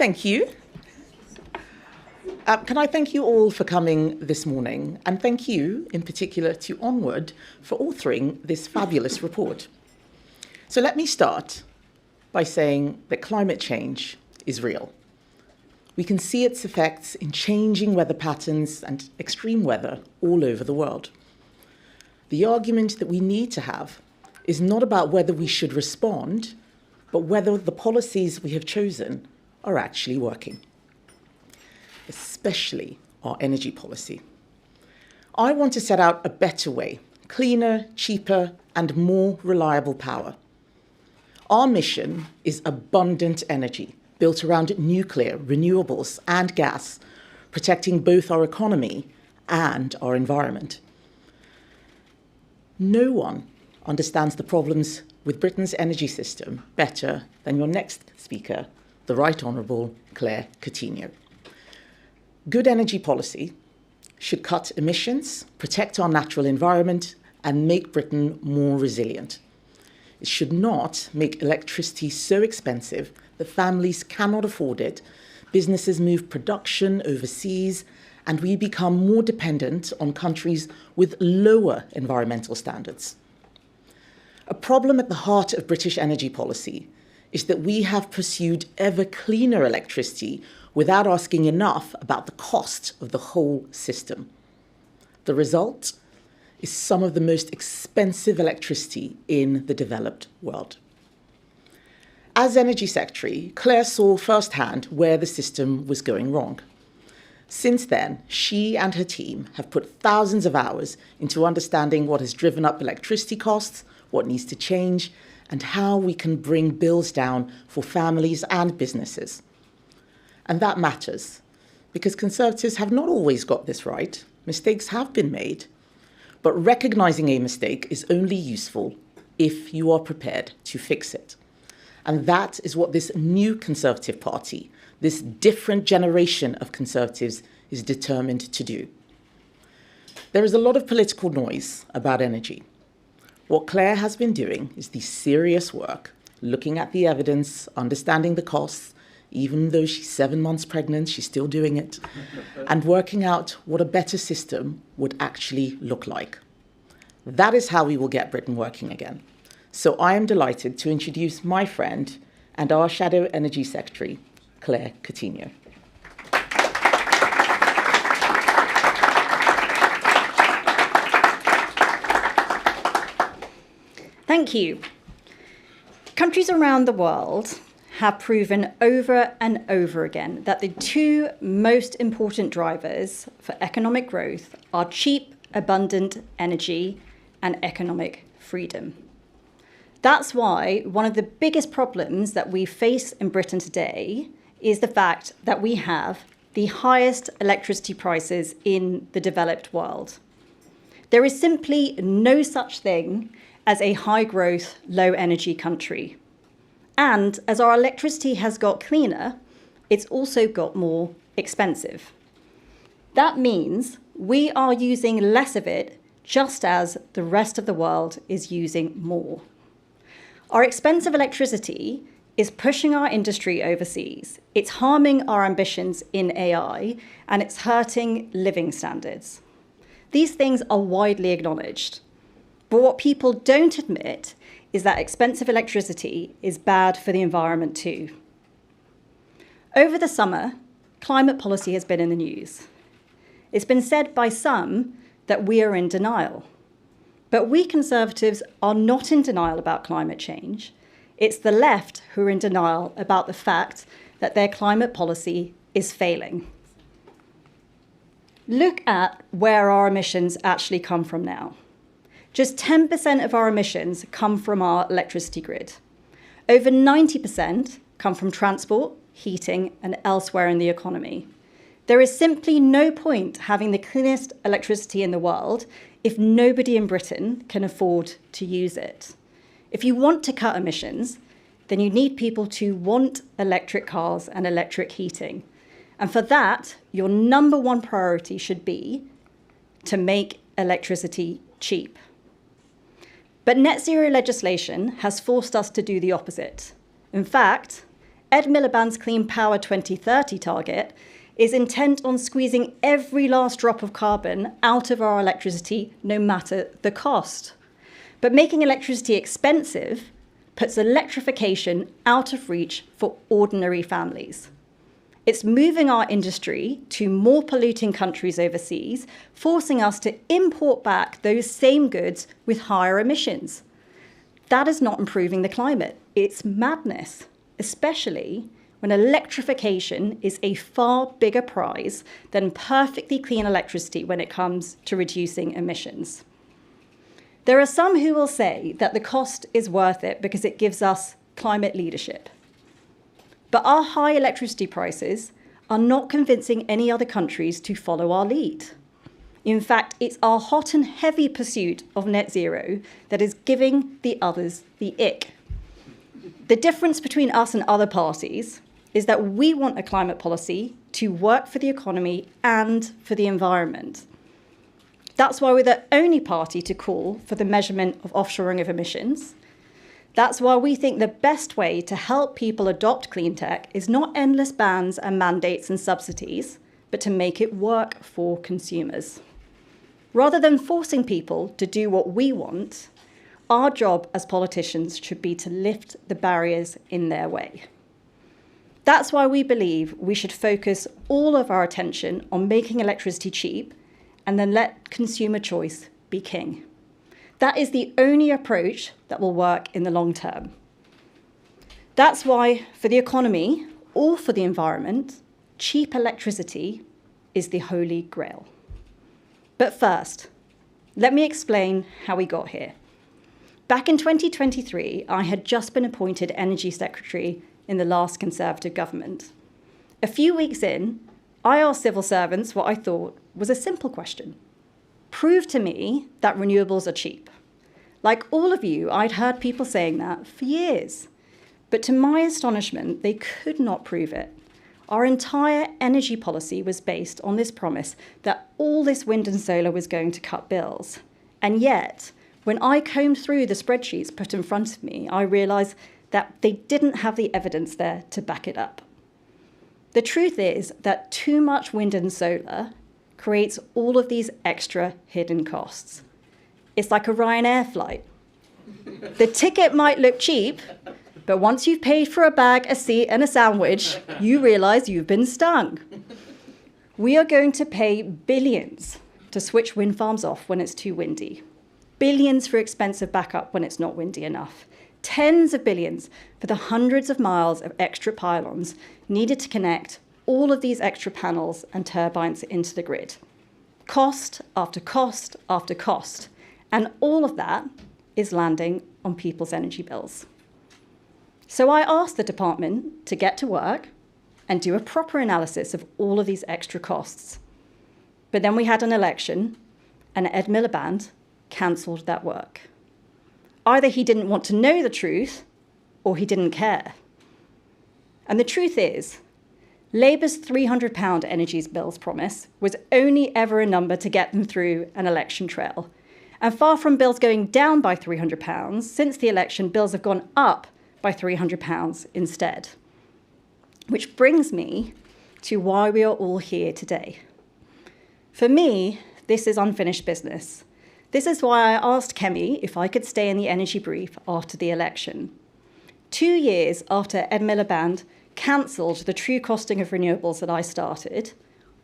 Thank you. Can I thank you all for coming this morning, and thank you in particular to Onward for authoring this fabulous report. So let me start by saying that climate change is real. We can see its effects in changing weather patterns and extreme weather all over the world. The argument that we need to have is not about whether we should respond, but whether the policies we have chosen are actually working, especially our energy policy. I want to set out a better way, cleaner, cheaper, and more reliable power. Our mission is abundant energy, built around nuclear, renewables, and gas, protecting both our economy and our environment. No one understands the problems with Britain's energy system better than your next speaker, the Right Honourable Claire Coutinho. Good energy policy should cut emissions, protect our natural environment, and make Britain more resilient. It should not make electricity so expensive that families cannot afford it, businesses move production overseas, and we become more dependent on countries with lower environmental standards. A problem at the heart of British energy policy is that we have pursued ever cleaner electricity without asking enough about the cost of the whole system. The result is some of the most expensive electricity in the developed world. As Energy Secretary, Claire saw firsthand where the system was going wrong. Since then, she and her team have put thousands of hours into understanding what has driven up electricity costs, what needs to change, and how we can bring bills down for families and businesses. And that matters, because Conservatives have not always got this right. Mistakes have been made. But recognising a mistake is only useful if you are prepared to fix it. And that is what this new Conservative Party, this different generation of Conservatives, is determined to do. There is a lot of political noise about energy. What Claire has been doing is the serious work, looking at the evidence, understanding the costs. Even though she's 7 months pregnant, she's still doing it, and working out what a better system would actually look like. That is how we will get Britain working again. So I am delighted to introduce my friend and our Shadow Energy Secretary, Claire Coutinho. Thank you. Countries around the world have proven over and over again that the two most important drivers for economic growth are cheap, abundant energy and economic freedom. That's why one of the biggest problems that we face in Britain today is the fact that we have the highest electricity prices in the developed world. There is simply no such thing as a high-growth, low-energy country. And as our electricity has got cleaner, it's also got more expensive. That means we are using less of it, just as the rest of the world is using more. Our expensive electricity is pushing our industry overseas. It's harming our ambitions in AI, and it's hurting living standards. These things are widely acknowledged. But what people don't admit is that expensive electricity is bad for the environment too. Over the summer, climate policy has been in the news. It's been said by some that we are in denial. But we Conservatives are not in denial about climate change. It's the left who are in denial about the fact that their climate policy is failing. Look at where our emissions actually come from now. Just 10% of our emissions come from our electricity grid. Over 90% come from transport, heating, and elsewhere in the economy. There is simply no point having the cleanest electricity in the world if nobody in Britain can afford to use it. If you want to cut emissions, then you need people to want electric cars and electric heating. And for that, your number one priority should be to make electricity cheap. But net zero legislation has forced us to do the opposite. In fact, Ed Miliband's Clean Power 2030 target is intent on squeezing every last drop of carbon out of our electricity, no matter the cost. But making electricity expensive puts electrification out of reach for ordinary families. It's moving our industry to more polluting countries overseas, forcing us to import back those same goods with higher emissions. That is not improving the climate. It's madness, especially when electrification is a far bigger prize than perfectly clean electricity when it comes to reducing emissions. There are some who will say that the cost is worth it because it gives us climate leadership. But our high electricity prices are not convincing any other countries to follow our lead. In fact, it's our hot and heavy pursuit of net zero that is giving the others the ick. The difference between us and other parties is that we want a climate policy to work for the economy and for the environment. That's why we're the only party to call for the measurement of offshoring of emissions. That's why we think the best way to help people adopt clean tech is not endless bans and mandates and subsidies, but to make it work for consumers. Rather than forcing people to do what we want, our job as politicians should be to lift the barriers in their way. That's why we believe we should focus all of our attention on making electricity cheap and then let consumer choice be king. That is the only approach that will work in the long term. That's why, for the economy or for the environment, cheap electricity is the holy grail. But first, let me explain how we got here. Back in 2023, I had just been appointed Energy Secretary in the last Conservative government. A few weeks in, I asked civil servants what I thought was a simple question. Prove to me that renewables are cheap. Like all of you, I'd heard people saying that for years. But to my astonishment, they could not prove it. Our entire energy policy was based on this promise that all this wind and solar was going to cut bills. And yet, when I combed through the spreadsheets put in front of me, I realised that they didn't have the evidence there to back it up. The truth is that too much wind and solar creates all of these extra hidden costs. It's like a Ryanair flight. The ticket might look cheap, but once you've paid for a bag, a seat, and a sandwich, you realise you've been stung. We are going to pay billions to switch wind farms off when it's too windy, billions for expensive backup when it's not windy enough, tens of billions for the hundreds of miles of extra pylons needed to connect all of these extra panels and turbines into the grid. Cost after cost after cost. And all of that is landing on people's energy bills. So I asked the department to get to work and do a proper analysis of all of these extra costs. But then we had an election, and Ed Miliband cancelled that work. Either he didn't want to know the truth, or he didn't care. And the truth is, Labour's £300 energy bills promise was only ever a number to get them through an election trail. And far from bills going down by £300, since the election, bills have gone up by £300 instead. Which brings me to why we are all here today. For me, this is unfinished business. This is why I asked Kemi if I could stay in the energy brief after the election. 2 years after Ed Miliband cancelled the true costing of renewables that I started,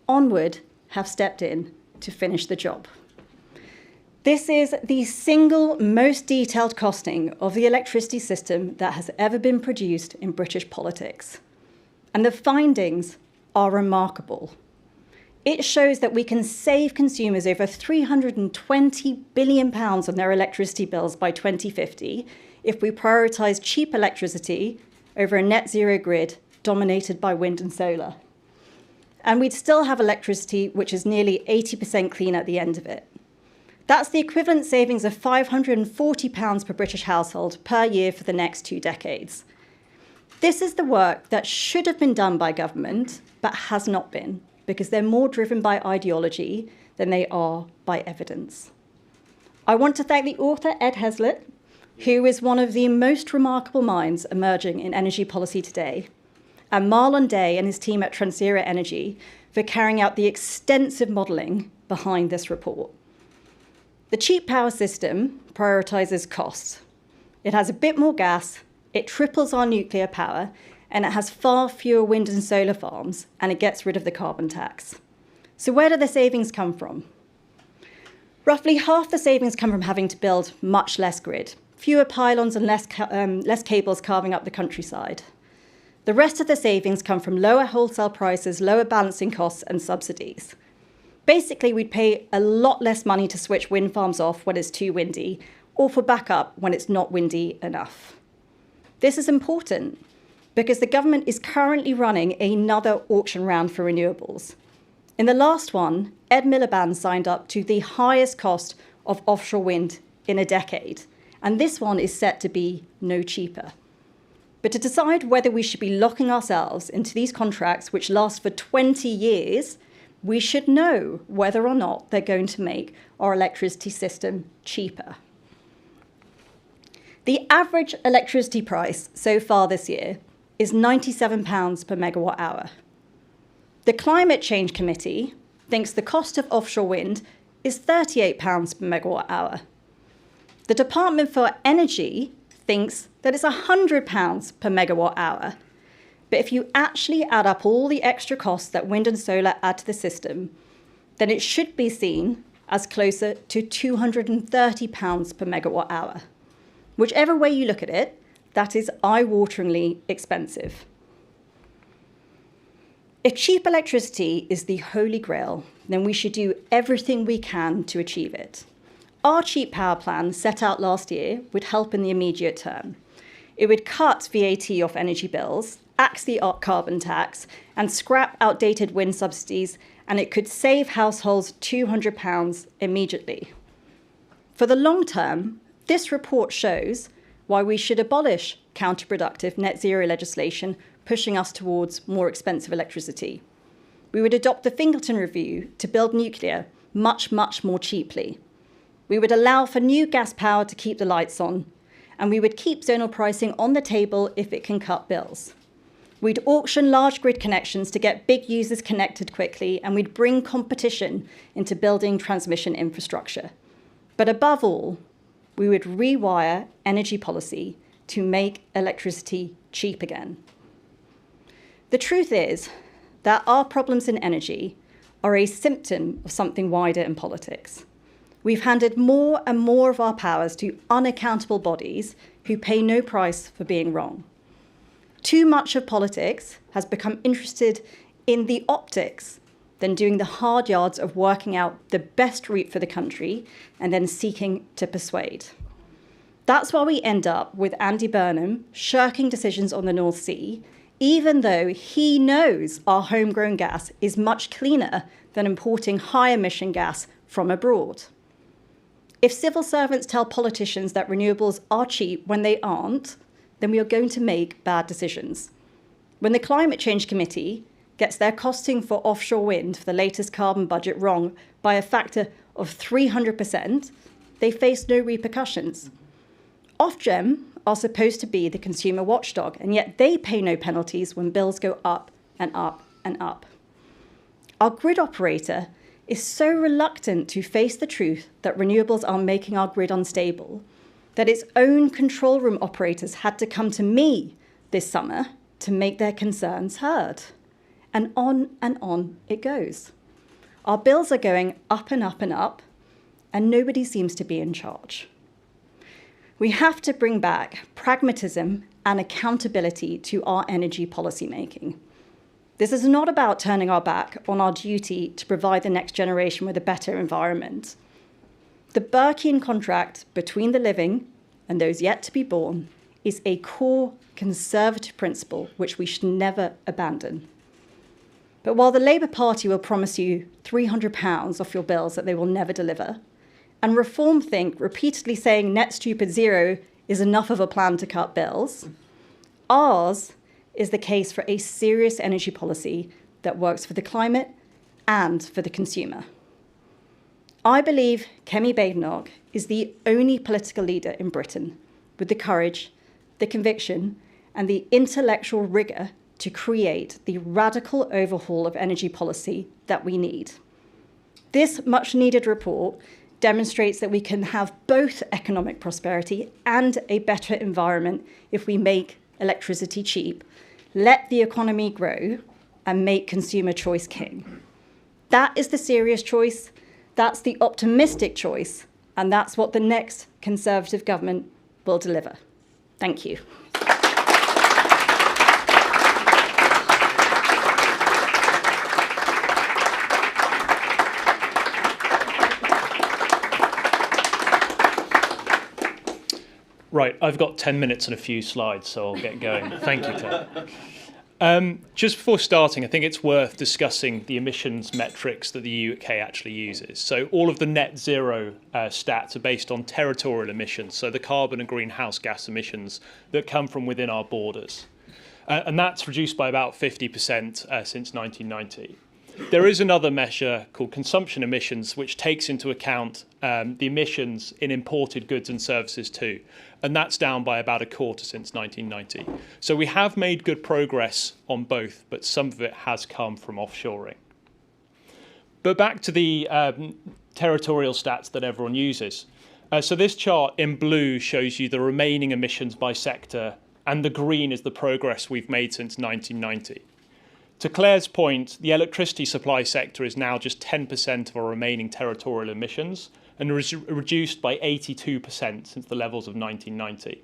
Onward have stepped in to finish the job. This is the single most detailed costing of the electricity system that has ever been produced in British politics. And the findings are remarkable. It shows that we can save consumers over £320 billion on their electricity bills by 2050 if we prioritise cheap electricity over a net zero grid dominated by wind and solar. And we'd still have electricity which is nearly 80% clean at the end of it. That's the equivalent savings of £540 per British household per year for the next 2 decades. This is the work that should have been done by government, but has not been, because they're more driven by ideology than they are by evidence. I want to thank the author, Ed Heslett, who is one of the most remarkable minds emerging in energy policy today. and Marlon Day and his team at Transera Energy for carrying out the extensive modelling behind this report. The cheap power system prioritises costs. It has a bit more gas, it triples our nuclear power, and it has far fewer wind and solar farms, and it gets rid of the carbon tax. So where do the savings come from? Roughly half the savings come from having to build much less grid, fewer pylons and less cables carving up the countryside. The rest of the savings come from lower wholesale prices, lower balancing costs, and subsidies. Basically, we'd pay a lot less money to switch wind farms off when it's too windy, or for backup when it's not windy enough. This is important because the government is currently running another auction round for renewables. In the last one, Ed Miliband signed up to the highest cost of offshore wind in a decade, and this one is set to be no cheaper. But to decide whether we should be locking ourselves into these contracts, which last for 20 years, we should know whether or not they're going to make our electricity system cheaper. The average electricity price so far this year is £97 per megawatt hour. The Climate Change Committee thinks the cost of offshore wind is £38 per megawatt hour. The Department for Energy thinks that it's £100 per megawatt hour. But if you actually add up all the extra costs that wind and solar add to the system, then it should be seen as closer to £230 per megawatt hour. Whichever way you look at it, that is eye-wateringly expensive. If cheap electricity is the holy grail, then we should do everything we can to achieve it. Our cheap power plan set out last year would help in the immediate term. It would cut VAT off energy bills, axe the carbon tax, and scrap outdated wind subsidies, and it could save households £200 immediately. For the long term, this report shows why we should abolish counterproductive net zero legislation pushing us towards more expensive electricity. We would adopt the Fingleton Review to build nuclear much, much more cheaply. We would allow for new gas power to keep the lights on, and we would keep zonal pricing on the table if it can cut bills. We'd auction large grid connections to get big users connected quickly, and we'd bring competition into building transmission infrastructure. But above all, we would rewire energy policy to make electricity cheap again. The truth is that our problems in energy are a symptom of something wider in politics. We've handed more and more of our powers to unaccountable bodies who pay no price for being wrong. Too much of politics has become interested in the optics than doing the hard yards of working out the best route for the country and then seeking to persuade. That's why we end up with Andy Burnham shirking decisions on the North Sea, even though he knows our homegrown gas is much cleaner than importing high-emission gas from abroad. If civil servants tell politicians that renewables are cheap when they aren't, then we are going to make bad decisions. When the Climate Change Committee gets their costing for offshore wind for the latest carbon budget wrong by a factor of 300%, they face no repercussions. Ofgem are supposed to be the consumer watchdog, and yet they pay no penalties when bills go up and up and up. Our grid operator is so reluctant to face the truth that renewables are making our grid unstable that its own control room operators had to come to me this summer to make their concerns heard. And on it goes. Our bills are going up and up and up, and nobody seems to be in charge. We have to bring back pragmatism and accountability to our energy policy making. This is not about turning our back on our duty to provide the next generation with a better environment. The Burkean contract between the living and those yet to be born is a core conservative principle which we should never abandon. But while the Labour Party will promise you £300 off your bills that they will never deliver, and Reform think repeatedly saying net stupid zero is enough of a plan to cut bills, ours is the case for a serious energy policy that works for the climate and for the consumer. I believe Kemi Badenoch is the only political leader in Britain with the courage, the conviction, and the intellectual rigour to create the radical overhaul of energy policy that we need. This much-needed report demonstrates that we can have both economic prosperity and a better environment if we make electricity cheap, let the economy grow, and make consumer choice king. That is the serious choice, that's the optimistic choice, and that's what the next Conservative government will deliver. Thank you. Right, I've got 10 minutes and a few slides, so I'll get going. Thank you, Claire. Just before starting, I think it's worth discussing the emissions metrics that the UK actually uses. So all of the net zero stats are based on territorial emissions, so the carbon and greenhouse gas emissions that come from within our borders. And that's reduced by about 50% since 1990. There is another measure called consumption emissions, which takes into account the emissions in imported goods and services too. And that's down by about a quarter since 1990. So we have made good progress on both, but some of it has come from offshoring. But back to the territorial stats that everyone uses. So this chart in blue shows you the remaining emissions by sector, and the green is the progress we've made since 1990. To Claire's point, the electricity supply sector is now just 10% of our remaining territorial emissions and reduced by 82% since the levels of 1990.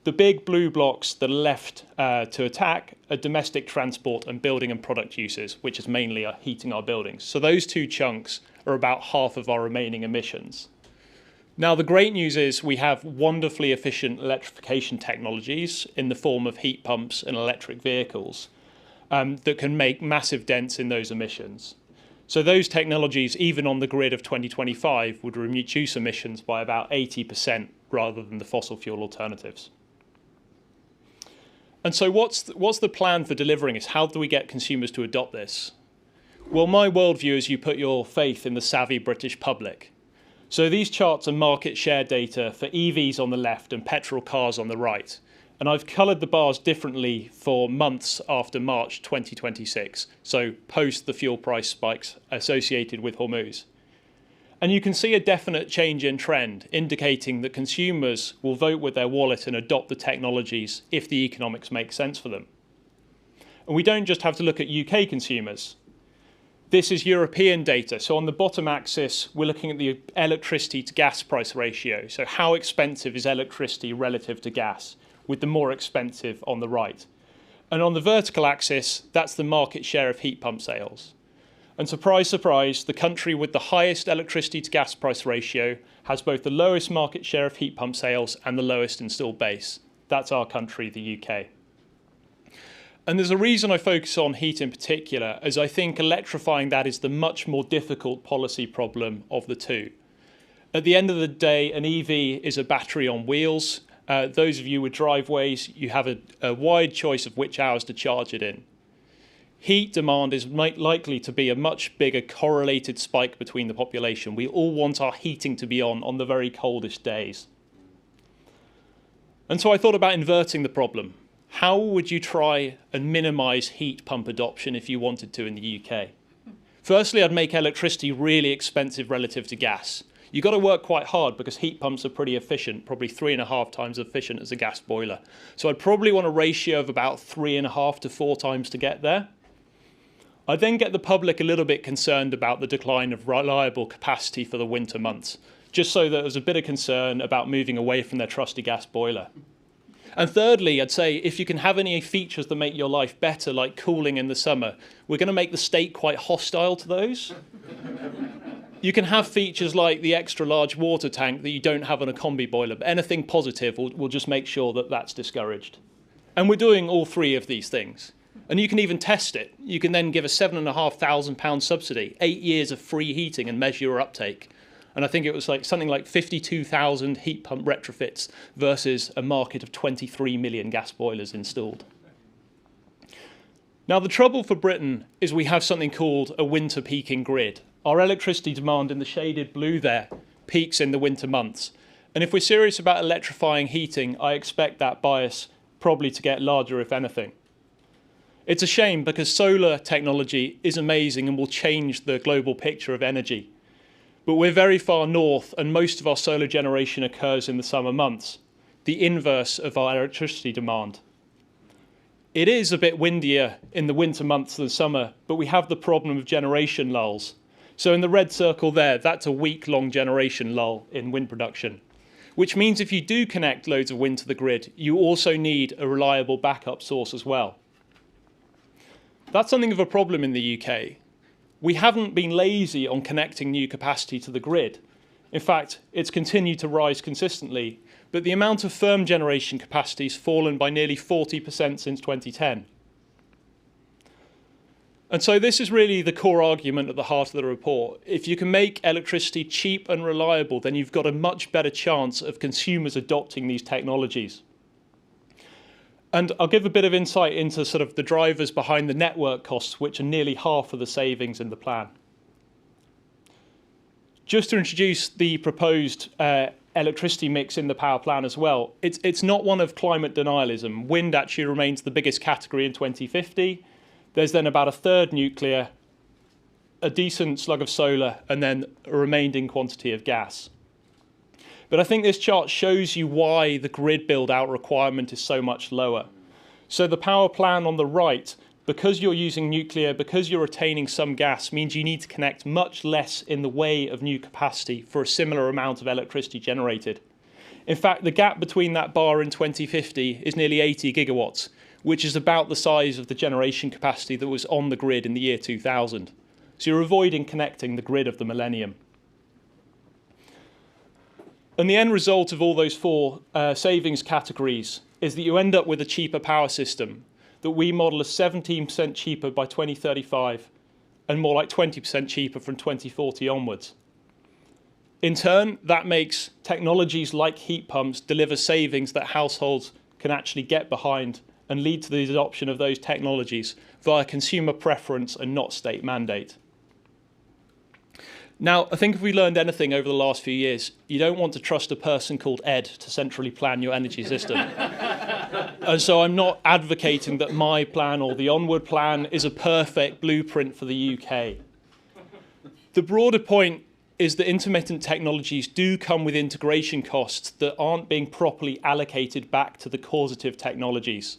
The big blue blocks that are left to attack are domestic transport and building and product uses, which is mainly heating our buildings. So those two chunks are about half of our remaining emissions. Now, the great news is we have wonderfully efficient electrification technologies in the form of heat pumps and electric vehicles that can make massive dents in those emissions. So those technologies, even on the grid of 2025, would reduce emissions by about 80% rather than the fossil fuel alternatives. And so what's the plan for delivering this? How do we get consumers to adopt this? Well, my worldview is you put your faith in the savvy British public. So these charts are market share data for EVs on the left and petrol cars on the right. And I've coloured the bars differently for months after March 2026, so post the fuel price spikes associated with Hormuz. And you can see a definite change in trend, indicating that consumers will vote with their wallet and adopt the technologies if the economics make sense for them. And we don't just have to look at UK consumers. This is European data. So on the bottom axis, we're looking at the electricity to gas price ratio. So how expensive is electricity relative to gas, with the more expensive on the right. And on the vertical axis, that's the market share of heat pump sales. And surprise, surprise, the country with the highest electricity to gas price ratio has both the lowest market share of heat pump sales and the lowest installed base. That's our country, the UK. And there's a reason I focus on heat in particular, as I think electrifying that is the much more difficult policy problem of the two. At the end of the day, an EV is a battery on wheels. Those of you with driveways, you have a wide choice of which hours to charge it in. Heat demand is likely to be a much bigger correlated spike between the population. We all want our heating to be on the very coldest days. And so I thought about inverting the problem. How would you try and minimise heat pump adoption if you wanted to in the UK? Firstly, I'd make electricity really expensive relative to gas. You've got to work quite hard because heat pumps are pretty efficient, probably 3.5 times efficient as a gas boiler. So I'd probably want a ratio of about 3.5 to 4 times to get there. I'd then get the public a little bit concerned about the decline of reliable capacity for the winter months, just so that there's a bit of concern about moving away from their trusty gas boiler. And thirdly, I'd say if you can have any features that make your life better, like cooling in the summer, we're going to make the state quite hostile to those. You can have features like the extra large water tank that you don't have on a combi boiler, but anything positive will just make sure that that's discouraged. And we're doing all three of these things. And you can even test it. You can then give a £7,500 subsidy, 8 years of free heating and measure your uptake. And I think it was something like 52,000 heat pump retrofits versus a market of 23 million gas boilers installed. Now, the trouble for Britain is we have something called a winter peaking grid. Our electricity demand in the shaded blue there peaks in the winter months. And if we're serious about electrifying heating, I expect that bias probably to get larger, if anything. It's a shame because solar technology is amazing and will change the global picture of energy. But we're very far north and most of our solar generation occurs in the summer months, the inverse of our electricity demand. It is a bit windier in the winter months than summer, but we have the problem of generation lulls. So in the red circle there, that's a week-long generation lull in wind production, which means if you do connect loads of wind to the grid, you also need a reliable backup source as well. That's something of a problem in the UK. We haven't been lazy on connecting new capacity to the grid. In fact, it's continued to rise consistently, but the amount of firm generation capacity has fallen by nearly 40% since 2010. And so this is really the core argument at the heart of the report. If you can make electricity cheap and reliable, then you've got a much better chance of consumers adopting these technologies. And I'll give a bit of insight into sort of the drivers behind the network costs, which are nearly half of the savings in the plan. Just to introduce the proposed electricity mix in the power plan as well, it's not one of climate denialism. Wind actually remains the biggest category in 2050. There's then about a third nuclear, a decent slug of solar, and then a remaining quantity of gas. But I think this chart shows you why the grid build-out requirement is so much lower. So the power plan on the right, because you're using nuclear, because you're retaining some gas, means you need to connect much less in the way of new capacity for a similar amount of electricity generated. In fact, the gap between that bar in 2050 is nearly 80 gigawatts, which is about the size of the generation capacity that was on the grid in the year 2000. So you're avoiding connecting the grid of the millennium. And the end result of all those four savings categories is that you end up with a cheaper power system that we model as 17% cheaper by 2035 and more like 20% cheaper from 2040 onwards. In turn, that makes technologies like heat pumps deliver savings that households can actually get behind and lead to the adoption of those technologies via consumer preference and not state mandate. Now, I think if we learned anything over the last few years, you don't want to trust a person called Ed to centrally plan your energy system. And so I'm not advocating that my plan or the Onward plan is a perfect blueprint for the UK. The broader point is that intermittent technologies do come with integration costs that aren't being properly allocated back to the causative technologies.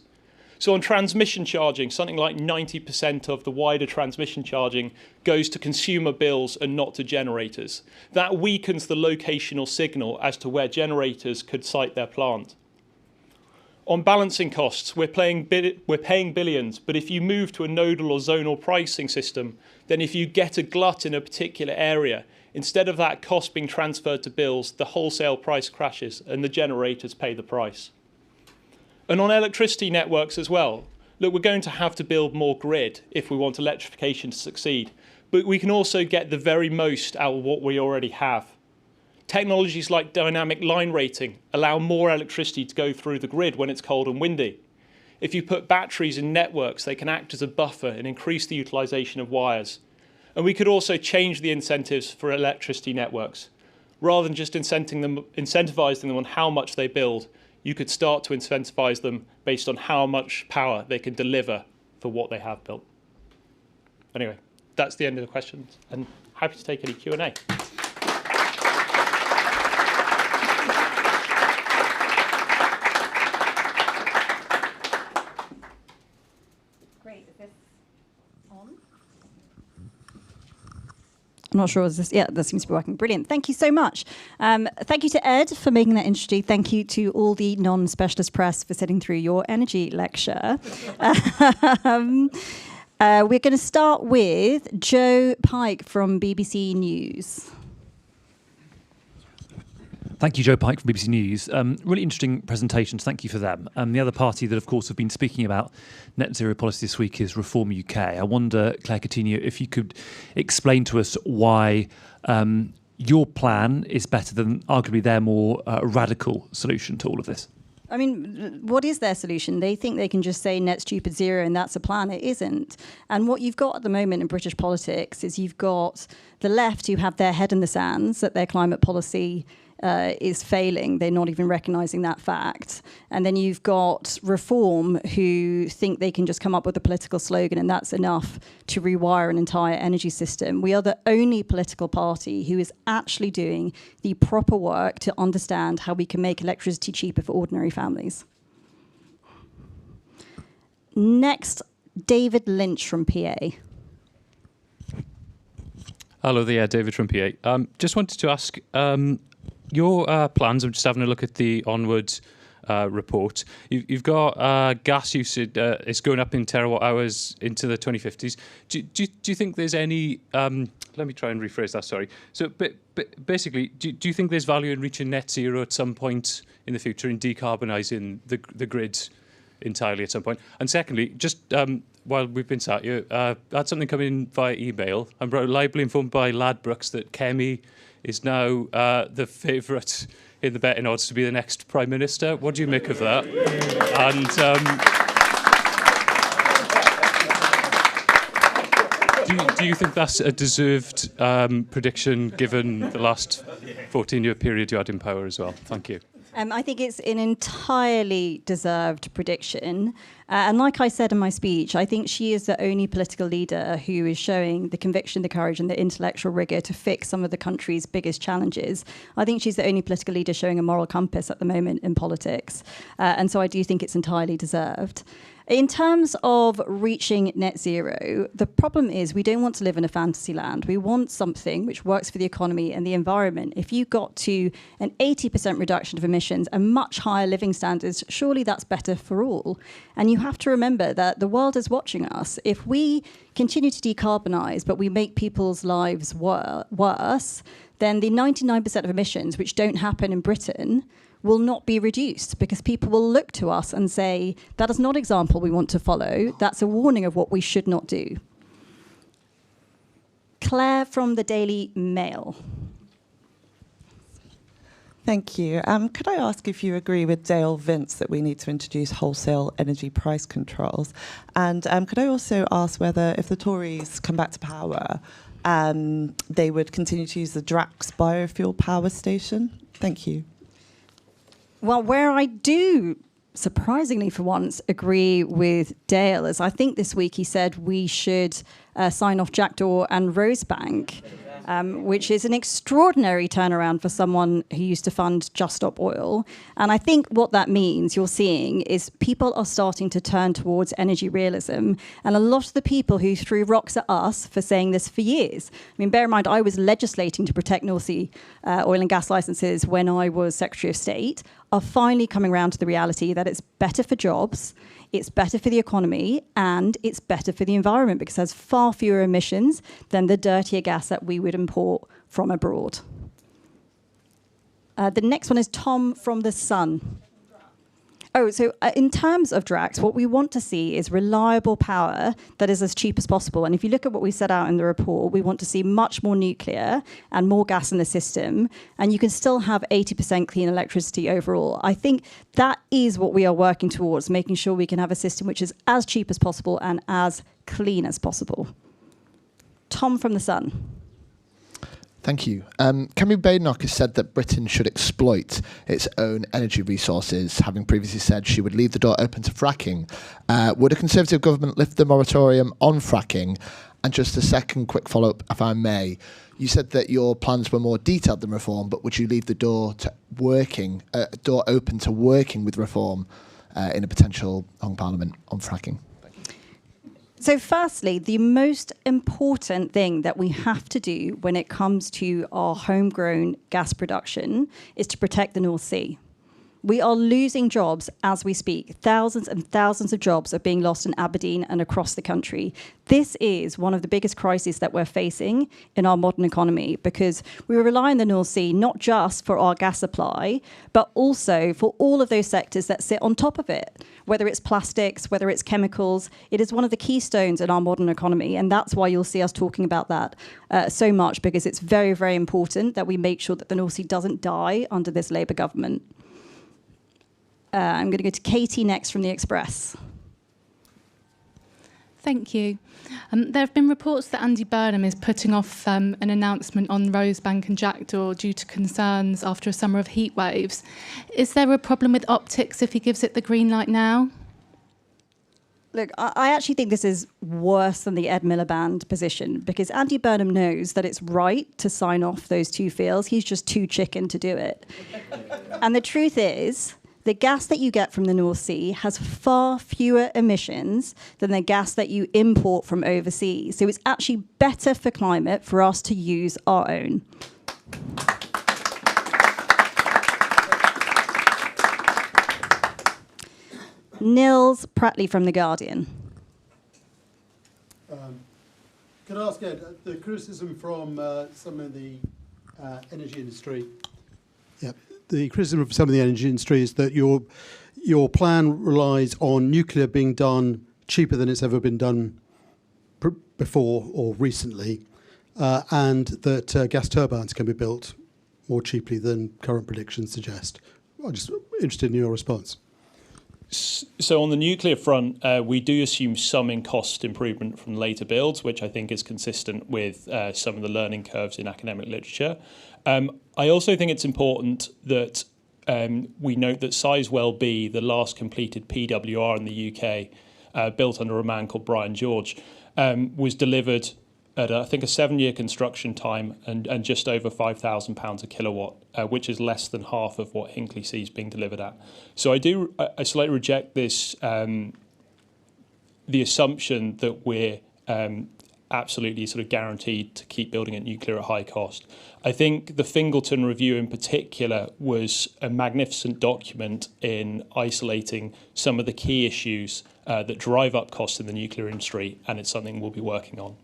So on transmission charging, something like 90% of the wider transmission charging goes to consumer bills and not to generators. That weakens the locational signal as to where generators could site their plant. On balancing costs, we're paying billions, but if you move to a nodal or zonal pricing system, then if you get a glut in a particular area, instead of that cost being transferred to bills, the wholesale price crashes and the generators pay the price. And on electricity networks as well, look, we're going to have to build more grid if we want electrification to succeed, but we can also get the very most out of what we already have. Technologies like dynamic line rating allow more electricity to go through the grid when it's cold and windy. If you put batteries in networks, they can act as a buffer and increase the utilization of wires. And we could also change the incentives for electricity networks. Rather than just incentivizing them on how much they build, you could start to incentivize them based on how much power they can deliver for what they have built. Anyway, that's the end of the questions, and happy to take any Q&A. Great. Is this on? I'm not sure. Is this? Yeah, that seems to be working. Brilliant. Thank you so much. Thank you to Ed for making that interesting. Thank you to all the non-specialist press for sitting through your energy lecture. We're going to start with Joe Pike from BBC News. Thank you, Joe Pike from BBC News. Really interesting presentations. Thank you for them. The other party that, of course, have been speaking about net zero policy this week is Reform UK. I wonder, Claire Coutinho, if you could explain to us why your plan is better than arguably their more radical solution to all of this. I mean, what is their solution? They think they can just say net stupid zero and that's a plan. It isn't. And what you've got at the moment in British politics is you've got the left who have their head in the sands that their climate policy is failing. They're not even recognising that fact. And then you've got Reform, who think they can just come up with a political slogan and that's enough to rewire an entire energy system. We are the only political party who is actually doing the proper work to understand how we can make electricity cheaper for ordinary families. Next, David Lynch from PA. Hello there, David from PA. Just wanted to ask, your plans, I'm just having a look at the Onward report. You've got gas usage, it's going up in terawatt hours into the 2050s. Do you think there's any, let me try and rephrase that, sorry. So basically, do you think there's value in reaching net zero at some point in the future, in decarbonising the grid entirely at some point? And secondly, just while we've been sat here, I had something come in via email. I'm reliably informed by Ladbrokes that Kemi is now the favourite in the betting odds to be the next Prime Minister. What do you make of that? And do you think that's a deserved prediction given the last 14-year period you had in power as well? Thank you. I think it's an entirely deserved prediction. And like I said in my speech, I think she is the only political leader who is showing the conviction, the courage and the intellectual rigour to fix some of the country's biggest challenges. I think she's the only political leader showing a moral compass at the moment in politics. And so I do think it's entirely deserved. In terms of reaching net zero, the problem is we don't want to live in a fantasy land. We want something which works for the economy and the environment. If you got to an 80% reduction of emissions and much higher living standards, surely that's better for all. And you have to remember that the world is watching us. If we continue to decarbonise, but we make people's lives worse, then the 99% of emissions which don't happen in Britain will not be reduced, because people will look to us and say, that is not an example we want to follow. That's a warning of what we should not do. Claire from the Daily Mail. Thank you. Could I ask if you agree with Dale Vince that we need to introduce wholesale energy price controls? And could I also ask whether, if the Tories come back to power, they would continue to use the Drax biofuel power station? Thank you. Well, where I do, surprisingly for once, agree with Dale is I think this week he said we should sign off Jackdaw and Rosebank, which is an extraordinary turnaround for someone who used to fund Just Stop Oil. And I think what that means, you're seeing, is people are starting to turn towards energy realism. And a lot of the people who threw rocks at us for saying this for years, I mean, bear in mind, I was legislating to protect North Sea oil and gas licenses when I was Secretary of State, are finally coming around to the reality that it's better for jobs, it's better for the economy, and it's better for the environment because it has far fewer emissions than the dirtier gas that we would import from abroad. The next one is Tom from The Sun. Oh, so in terms of Drax, what we want to see is reliable power that is as cheap as possible. And if you look at what we set out in the report, we want to see much more nuclear and more gas in the system. And you can still have 80% clean electricity overall. I think that is what we are working towards, making sure we can have a system which is as cheap as possible and as clean as possible. Tom from The Sun. Thank you. Cameron Badenoch has said that Britain should exploit its own energy resources, having previously said she would leave the door open to fracking. Would a Conservative government lift the moratorium on fracking? And just a second quick follow-up, if I may. You said that your plans were more detailed than Reform, but would you leave the door open to working with Reform in a potential hung parliament on fracking? So firstly, the most important thing that we have to do when it comes to our homegrown gas production is to protect the North Sea. We are losing jobs as we speak. Thousands and thousands of jobs are being lost in Aberdeen and across the country. This is one of the biggest crises that we're facing in our modern economy because we rely on the North Sea not just for our gas supply, but also for all of those sectors that sit on top of it, whether it's plastics, whether it's chemicals. It is one of the keystones in our modern economy, and that's why you'll see us talking about that so much, because it's very, very important that we make sure that the North Sea doesn't die under this Labour government. I'm going to go to Katie next from The Express. Thank you. There have been reports that Andy Burnham is putting off an announcement on Rosebank and Jackdaw due to concerns after a summer of heat waves. Is there a problem with optics if he gives it the green light now? Look, I actually think this is worse than the Ed Miliband position, because Andy Burnham knows that it's right to sign off those two fields. He's just too chicken to do it. And the truth is, the gas that you get from the North Sea has far fewer emissions than the gas that you import from overseas. So it's actually better for climate for us to use our own. Nils Pratley from The Guardian. Can I ask Ed, the criticism from some of the energy industry? Yeah, the criticism from some of the energy industry is that your plan relies on nuclear being done cheaper than it's ever been done before or recently, and that gas turbines can be built more cheaply than current predictions suggest. I'm just interested in your response. So on the nuclear front, we do assume some in cost improvement from later builds, which I think is consistent with some of the learning curves in academic literature. I also think it's important that we note that Sizewell B, the last completed PWR in the UK, built under a man called Brian George, was delivered at, I think, a 7-year construction time and just over £5,000 a kilowatt, which is less than half of what Hinkley C is being delivered at. So I slightly reject this, the assumption that we're absolutely sort of guaranteed to keep building at nuclear at high cost. I think the Fingleton Review in particular was a magnificent document in isolating some of the key issues that drive up costs in the nuclear industry, and it's something we'll be working on.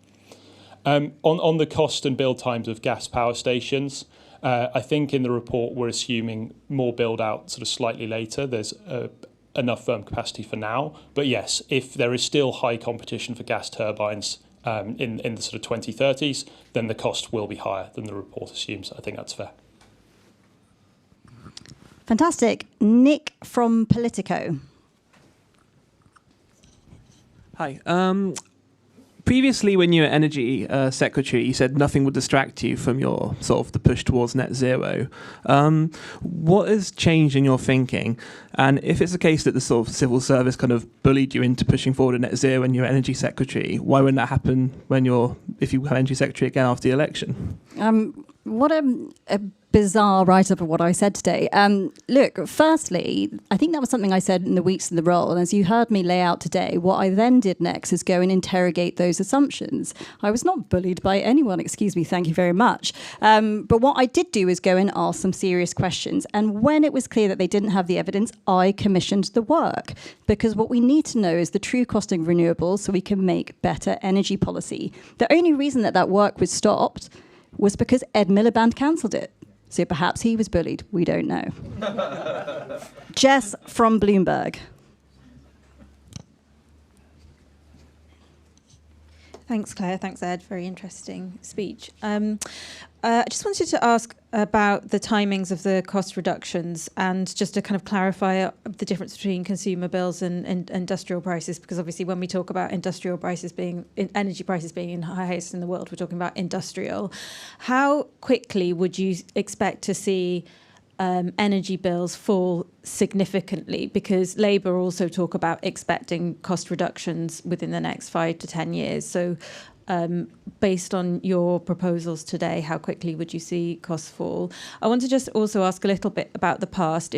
On the cost and build times of gas power stations, I think in the report we're assuming more build out sort of slightly later. There's enough firm capacity for now. But yes, if there is still high competition for gas turbines in the sort of 2030s, then the cost will be higher than the report assumes. I think that's fair. Fantastic. Nick from Politico. Hi. Previously, when you were Energy Secretary, you said nothing would distract you from your sort of the push towards net zero. What has changed in your thinking? And if it's the case that the sort of civil service kind of bullied you into pushing forward a net zero when you're Energy Secretary, why wouldn't that happen if you have Energy Secretary again after the election? What a bizarre write-up of what I said today. Look, firstly, I think that was something I said in the weeks in the role, and as you heard me lay out today, what I then did next is go and interrogate those assumptions. I was not bullied by anyone, excuse me, thank you very much. But what I did do is go and ask some serious questions, and when it was clear that they didn't have the evidence, I commissioned the work, because what we need to know is the true costing of renewables so we can make better energy policy. The only reason that work was stopped was because Ed Miliband cancelled it. So perhaps he was bullied. We don't know. Jess from Bloomberg. Thanks, Claire. Thanks, Ed. Very interesting speech. I just wanted to ask about the timings of the cost reductions and just to kind of clarify the difference between consumer bills and industrial prices, because obviously when we talk about industrial prices energy prices being highest in the world, we're talking about industrial. How quickly would you expect to see energy bills fall significantly? Because Labour also talk about expecting cost reductions within the next 5 to 10 years. So based on your proposals today, how quickly would you see costs fall? I want to just also ask a little bit about the past.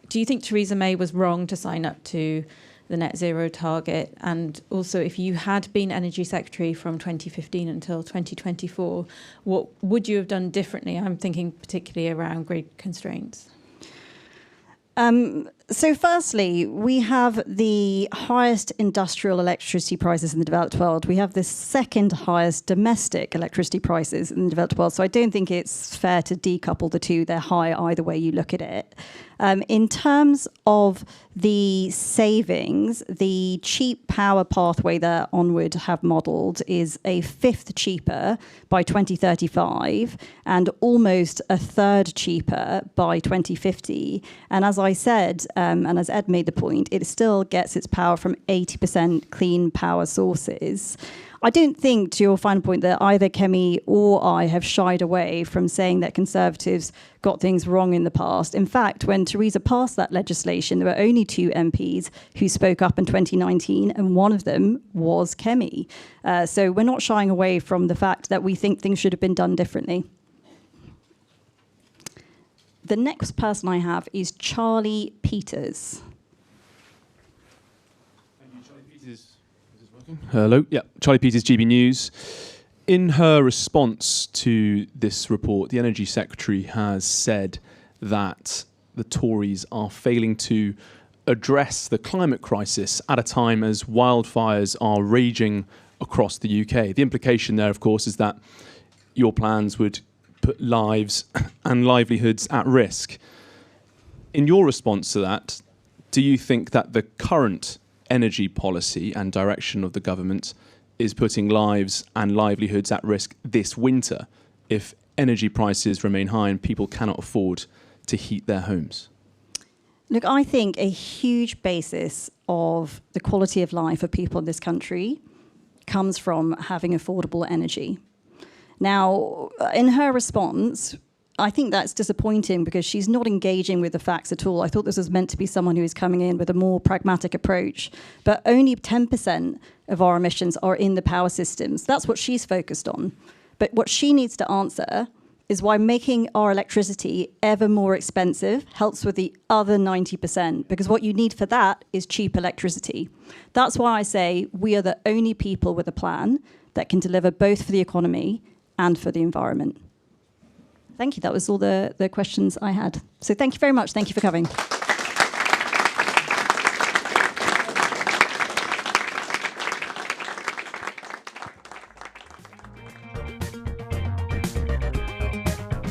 Do you think Theresa May was wrong to sign up to the net zero target? And also, if you had been Energy Secretary from 2015 until 2024, what would you have done differently? I'm thinking particularly around grid constraints. So firstly, we have the highest industrial electricity prices in the developed world. We have the second highest domestic electricity prices in the developed world. So I don't think it's fair to decouple the two. They're high either way you look at it. In terms of the savings, the cheap power pathway that Onward have modelled is a fifth cheaper by 2035 and almost a third cheaper by 2050. And as I said, and as Ed made the point, it still gets its power from 80% clean power sources. I don't think, to your final point, that either Kemi or I have shied away from saying that Conservatives got things wrong in the past. In fact, when Theresa passed that legislation, there were only 2 MPs who spoke up in 2019, and one of them was Kemi. So we're not shying away from the fact that we think things should have been done differently. The next person I have is Charlie Peters. Hello, yeah, Charlie Peters, GB News. In her response to this report, the Energy Secretary has said that the Tories are failing to address the climate crisis at a time as wildfires are raging across the UK. The implication there, of course, is that your plans would put lives and livelihoods at risk. In your response to that, do you think that the current energy policy and direction of the government is putting lives and livelihoods at risk this winter if energy prices remain high and people cannot afford to heat their homes? Look, I think a huge basis of the quality of life of people in this country comes from having affordable energy. Now, in her response, I think that's disappointing because she's not engaging with the facts at all. I thought this was meant to be someone who is coming in with a more pragmatic approach, but only 10% of our emissions are in the power systems. That's what she's focused on. But what she needs to answer is why making our electricity ever more expensive helps with the other 90%, because what you need for that is cheap electricity. That's why I say we are the only people with a plan that can deliver both for the economy and for the environment. Thank you. That was all the questions I had. So thank you very much. Thank you for coming.